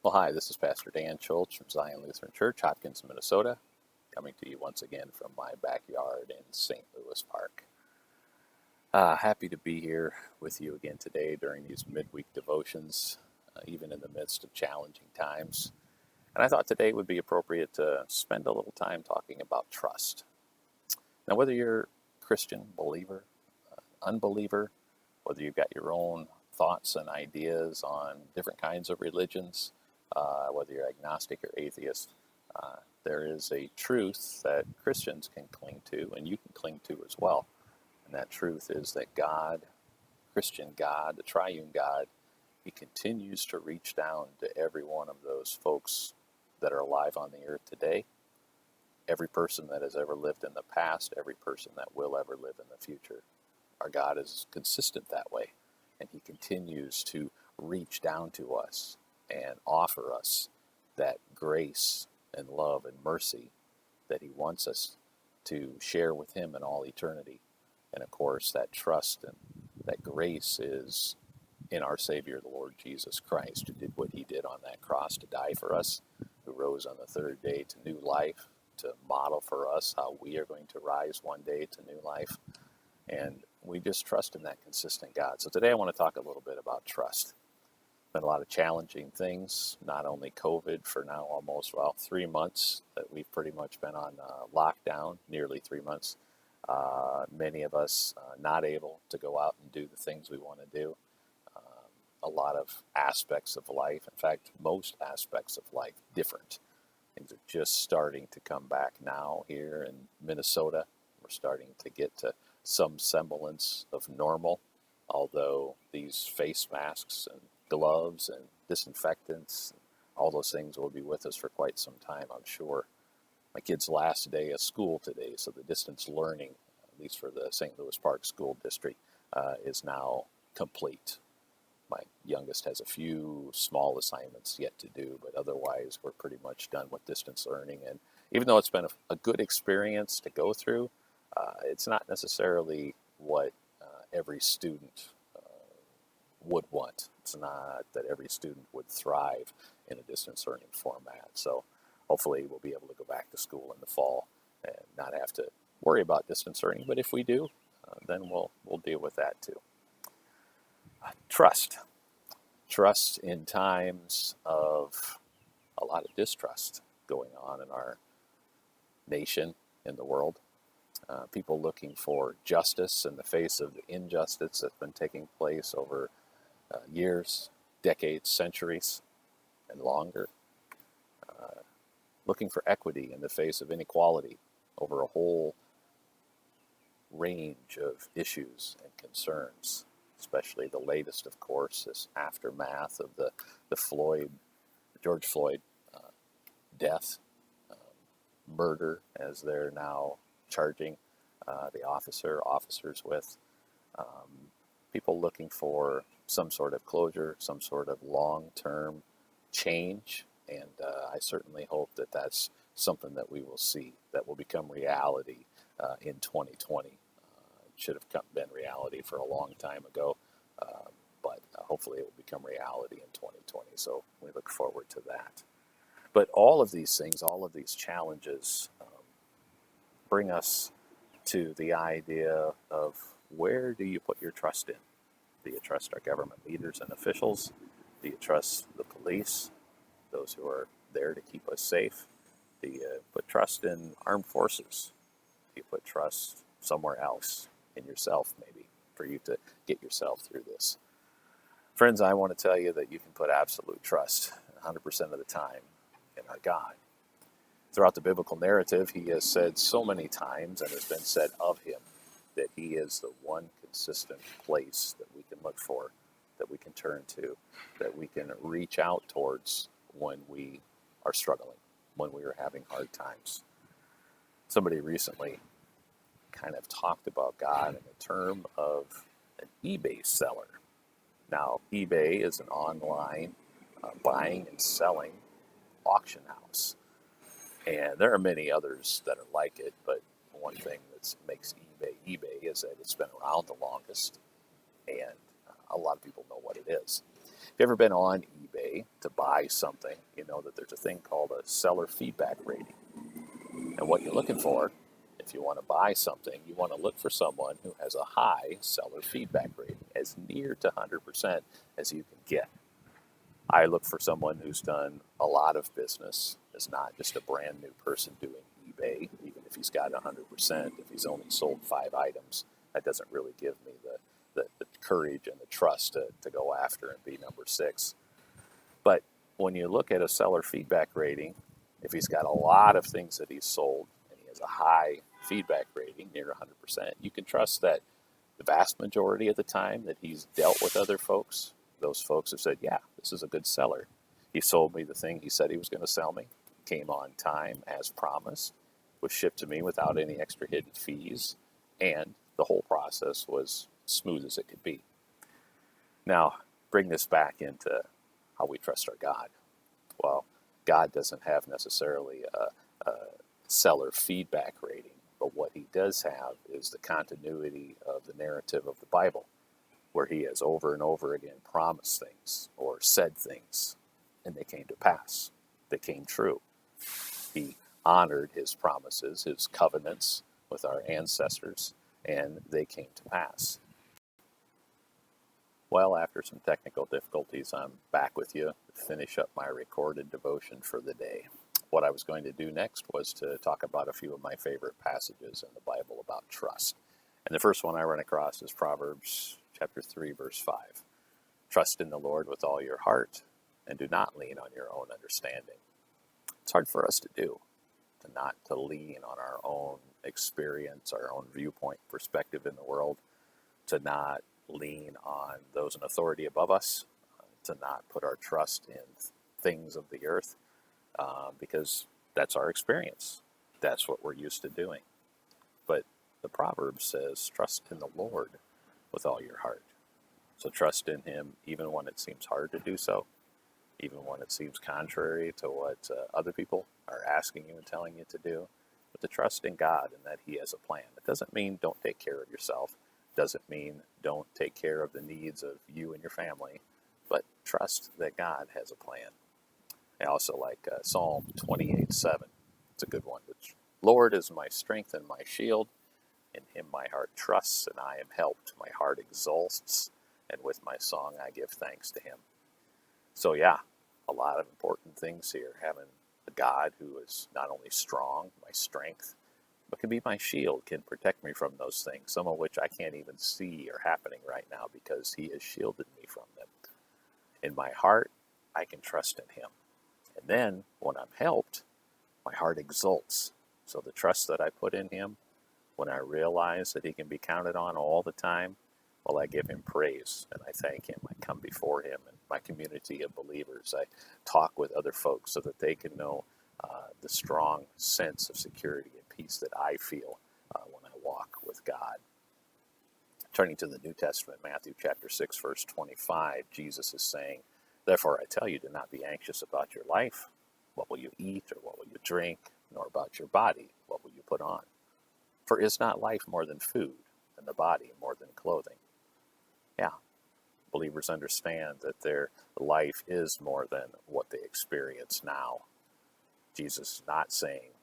Well, hi, this is Pastor Dan Schultz from Zion Lutheran Church, Hopkins, Minnesota, coming to you once again from my backyard in St. Louis Park. Happy to be here with you again today during these midweek devotions, even in the midst of challenging times. And I thought today would be appropriate to spend a little time talking about trust. Now, whether you're a Christian, believer, unbeliever, whether you've got your own thoughts and ideas on different kinds of religions, whether you're agnostic or atheist, there is a truth that Christians can cling to, and you can cling to as well. And that truth is that God, Christian God, the triune God, He continues to reach down to every one of those folks that are alive on the earth today, every person that has ever lived in the past, every person that will ever live in the future. Our God is consistent that way, and He continues to reach down to us and offer us that grace and love and mercy that He wants us to share with Him in all eternity. And of course, that trust and that grace is in our Savior, the Lord Jesus Christ, who did what He did on that cross to die for us, who rose on the third day to new life, to model for us how we are going to rise one day to new life. And we just trust in that consistent God. So today I want to talk a little bit about trust. Been a lot of challenging things, not only COVID for now almost, 3 months that we've pretty much been on lockdown, nearly 3 months. Many of us not able to go out and do the things we want to do. A lot of aspects of life, in fact, most aspects of life, different. Things are just starting to come back now here in Minnesota. We're starting to get to some semblance of normal, although these face masks and gloves and disinfectants, all those things will be with us for quite some time, I'm sure. My kid's last day of school today, so the distance learning, at least for the St. Louis Park School District, is now complete. My youngest has a few small assignments yet to do, but otherwise we're pretty much done with distance learning. And even though it's been a good experience to go through, it's not necessarily what every student would want. It's not that every student would thrive in a distance learning format. So hopefully we'll be able to go back to school in the fall and not have to worry about distance learning. But if we do, then we'll deal with that too. Trust. Trust in times of a lot of distrust going on in our nation, in the world. People looking for justice in the face of the injustice that's been taking place over years, decades, centuries, and longer. Looking for equity in the face of inequality over a whole range of issues and concerns, especially the latest, of course, this aftermath of the George Floyd death, murder, as they're now charging the officers with. People looking for some sort of closure, some sort of long-term change, and I certainly hope that that's something that we will see, that will become reality in 2020. It should have been reality for a long time ago, but hopefully it will become reality in 2020, so we look forward to that. But all of these things, all of these challenges bring us to the idea of, where do you put your trust in? Do you trust our government leaders and officials? Do you trust the police, those who are there to keep us safe? Do you put trust in armed forces? Do you put trust somewhere else, in yourself maybe, for you to get yourself through this? Friends, I want to tell you that you can put absolute trust 100% of the time in our God. Throughout the biblical narrative, He has said so many times, and has been said of Him, that He is the one consistent place that we can look for, that we can turn to, that we can reach out towards when we are struggling, when we are having hard times. Somebody recently kind of talked about God in the term of an eBay seller. Now, eBay is an online buying and selling auction house. And there are many others that are like it, but one thing that makes eBay is that it's been around the longest, and a lot of people know what it is. If you've ever been on eBay to buy something, you know that there's a thing called a seller feedback rating. And what you're looking for, if you want to buy something, you want to look for someone who has a high seller feedback rating, as near to 100% as you can get. I look for someone who's done a lot of business, is not just a brand new person doing eBay, even if he's got 100%. If he's only sold 5 items, that doesn't really give me the courage and the trust to go after and be number 6. But when you look at a seller feedback rating, if he's got a lot of things that he's sold and he has a high feedback rating, near 100%, you can trust that the vast majority of the time that he's dealt with other folks, those folks have said, yeah, this is a good seller. He sold me the thing he said he was going to sell me, came on time as promised, was shipped to me without any extra hidden fees, and the whole process was smooth as it could be. Now, bring this back into how we trust our God. Well, God doesn't have necessarily a seller feedback rating, but what he does have is the continuity of the narrative of the Bible, where he has over and over again promised things or said things, and they came to pass. They came true. He honored his promises, his covenants with our ancestors, and they came to pass. Well, after some technical difficulties, I'm back with you to finish up my recorded devotion for the day. What I was going to do next was to talk about a few of my favorite passages in the Bible about trust. And the first one I run across is Proverbs chapter 3, verse 5. Trust in the Lord with all your heart, and do not lean on your own understanding. It's hard for us to do, not to lean on our own experience, our own viewpoint, perspective in the world, to not lean on those in authority above us, to not put our trust in things of the earth, because that's our experience. That's what we're used to doing. But the proverb says, trust in the Lord with all your heart. So trust in him even when it seems hard to do so, even when it seems contrary to what other people are asking you and telling you to do. But to trust in God and that he has a plan. It doesn't mean don't take care of yourself. Doesn't mean don't take care of the needs of you and your family, but trust that God has a plan. I also like Psalm 28:7. It's a good one. Lord is my strength and my shield. In him my heart trusts, and I am helped. My heart exults, and with my song I give thanks to him. So yeah, a lot of important things here. Having a God who is not only strong, my strength, but can be my shield, can protect me from those things, some of which I can't even see are happening right now because he has shielded me from them. In my heart, I can trust in him. And then, when I'm helped, my heart exults. So the trust that I put in him, when I realize that he can be counted on all the time, well, I give him praise and I thank him. I come before him and my community of believers. I talk with other folks so that they can know the strong sense of security and peace that I feel when I walk with God. Turning to the New Testament, Matthew chapter 6, verse 25, Jesus is saying, therefore I tell you, do not be anxious about your life. What will you eat or what will you drink? Nor about your body, what will you put on? For is not life more than food, and the body more than clothing? Yeah, believers understand that their life is more than what they experience now. Jesus is not saying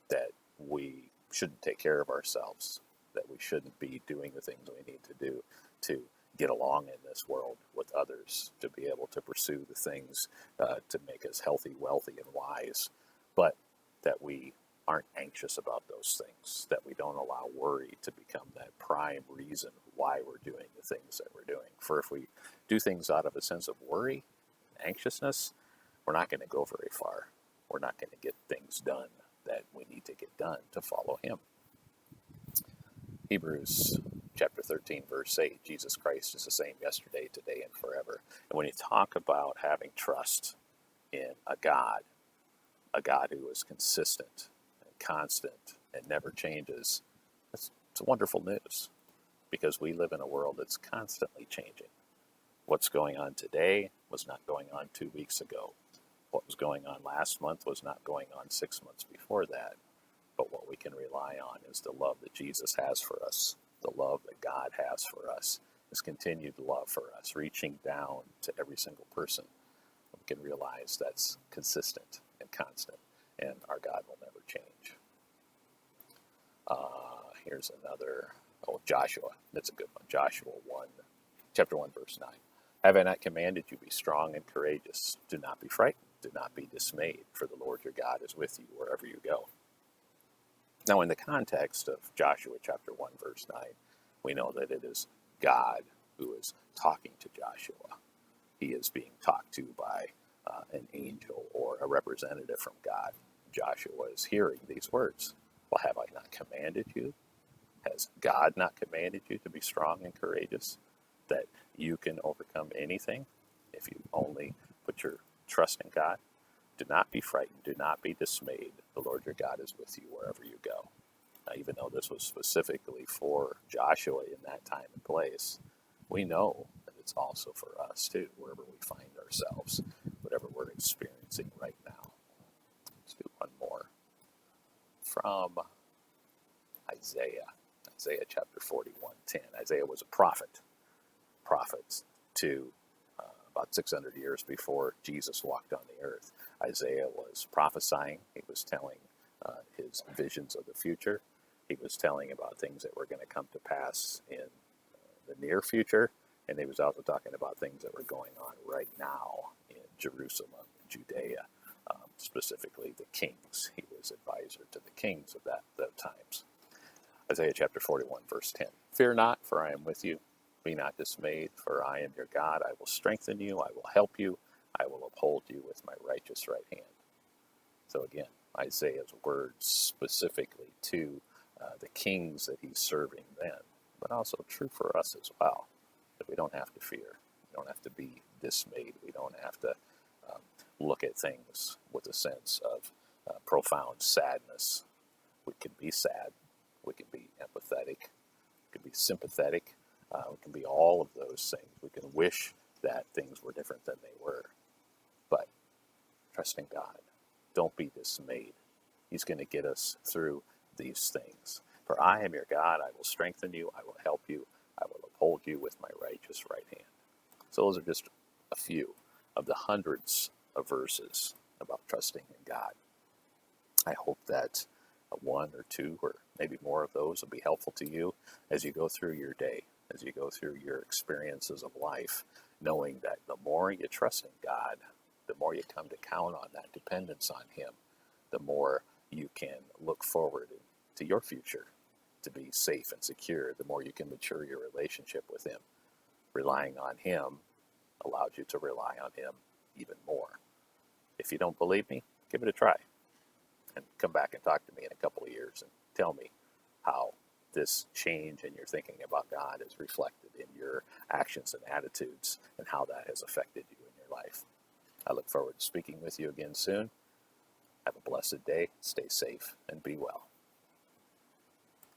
that we shouldn't take care of ourselves, that we shouldn't be doing the things we need to do to get along in this world with others, to be able to pursue the things to make us healthy, wealthy, and wise, but that we aren't anxious about those things, that we don't allow worry to become that prime reason why we're doing the things that we're doing. For if we do things out of a sense of worry, anxiousness, we're not going to go very far. We're not going to get things done that we need to get done to follow him. Hebrews chapter 13, verse 8, Jesus Christ is the same yesterday, today, and forever. And when you talk about having trust in a God who is consistent and constant and never changes, it's wonderful news, because we live in a world that's constantly changing. What's going on today was not going on 2 weeks ago. What was going on last month was not going on 6 months before that. But what we can rely on is the love that Jesus has for us, the love that God has for us, his continued love for us, reaching down to every single person, we can realize that's consistent and constant, and our God will never change. Here's another, Joshua. That's a good one. Joshua 1, chapter 1, verse 9. Have I not commanded you, be strong and courageous? Do not be frightened. Do not be dismayed, for the Lord your God is with you wherever you go. Now, in the context of Joshua chapter 1, verse 9, we know that it is God who is talking to Joshua. He is being talked to by an angel or a representative from God. Joshua is hearing these words. Well, have I not commanded you? Has God not commanded you to be strong and courageous? That you can overcome anything if you only put your trust in God? Do not be frightened. Do not be dismayed. The Lord your God is with you wherever you go. Now, even though this was specifically for Joshua in that time and place, we know that it's also for us too, wherever we find ourselves, whatever we're experiencing right now. Let's do one more from Isaiah. Isaiah chapter 41:10. Isaiah was a prophet to about 600 years before Jesus walked on the earth. Isaiah was prophesying. He was telling his visions of the future. He was telling about things that were going to come to pass in the near future. And he was also talking about things that were going on right now in Jerusalem, Judea, specifically the kings. He was advisor to the kings of those times. Isaiah chapter 41, verse 10. Fear not, for I am with you. Be not dismayed, for I am your God. I will strengthen you. I will help you. I will uphold you with my righteous right hand. So again, Isaiah's words specifically to the kings that he's serving then, but also true for us as well, that we don't have to fear. We don't have to be dismayed. We don't have to look at things with a sense of profound sadness. We can be sad. We can be empathetic. We can be sympathetic. We can be all of those things. We can wish that things were different than they were. But trust in God. Don't be dismayed. He's going to get us through these things. For I am your God. I will strengthen you. I will help you. I will uphold you with my righteous right hand. So those are just a few of the hundreds of verses about trusting in God. I hope that one or two or maybe more of those will be helpful to you as you go through your day, as you go through your experiences of life, knowing that the more you trust in God, the more you come to count on that dependence on Him, the more you can look forward to your future to be safe and secure, the more you can mature your relationship with Him. Relying on Him allows you to rely on Him even more. If you don't believe me, give it a try and come back and talk to me in a couple of years and tell me how this change in your thinking about God is reflected in your actions and attitudes and how that has affected you in your life. I look forward to speaking with you again soon. Have a blessed day. Stay safe and be well.